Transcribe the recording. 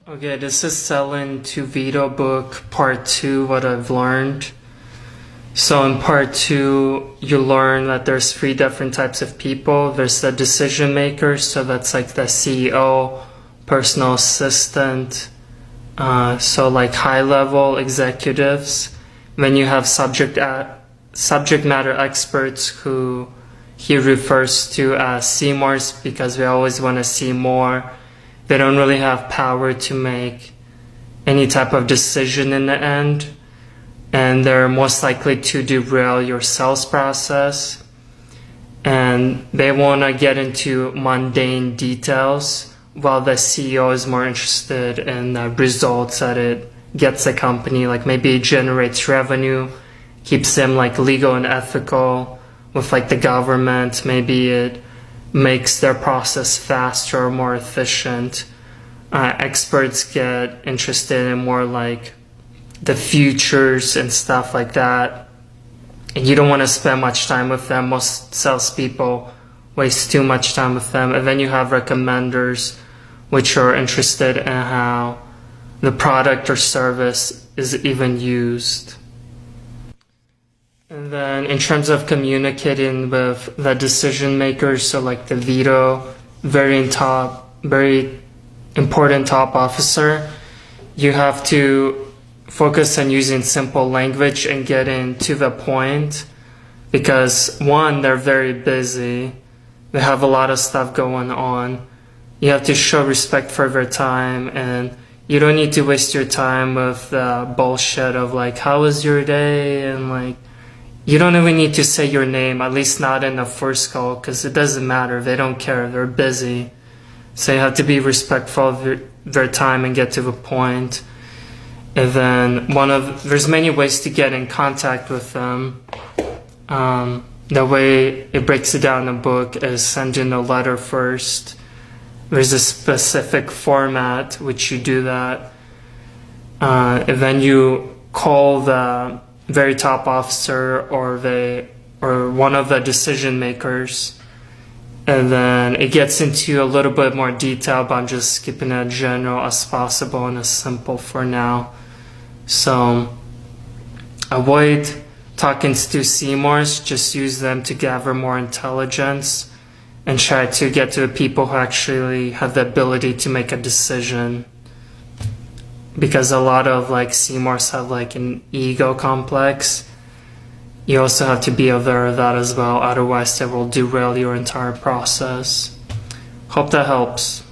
Okay, this is Selling to Vitto book, part 2, what I've learned. So in part 2, you learn that there's 3 different types of people. There's the decision makers, so that's like the CEO, personal assistant, so like high-level executives. Then you have subject matter experts who he refers to as Seymours because we always want to see more. They don't really have power to make any type of decision in the end, and they're most likely to derail your sales process, and they want to get into mundane details while the CEO is more interested in the results that it gets the company, like maybe it generates revenue, keeps them like legal and ethical with like the government, maybe it makes their process faster or more efficient. Experts get interested in more like the futures and stuff like that. And you don't want to spend much time with them. Most salespeople waste too much time with them. And then you have recommenders, which are interested in how the product or service is even used. And then in terms of communicating with the decision makers, so like the Vitto, very important top officer, you have to focus on using simple language and getting to the point, because one, they're very busy, they have a lot of stuff going on. You have to show respect for their time, and you don't need to waste your time with the bullshit of like, how was your day, and like, you don't even need to say your name, at least not in the first call, because it doesn't matter. They don't care. They're busy. So you have to be respectful of their time and get to the point. And then there's many ways to get in contact with them. The way it breaks it down in the book is sending a letter first. There's a specific format which you do that. And then you call the very top officer or one of the decision makers, and then it gets into a little bit more detail, but I'm just keeping it general as possible and as simple for now. So avoid talking to Seymours, just use them to gather more intelligence and try to get to the people who actually have the ability to make a decision. Because a lot of like Seymours have like an ego complex. You also have to be aware of that as well, otherwise they will derail your entire process. Hope that helps.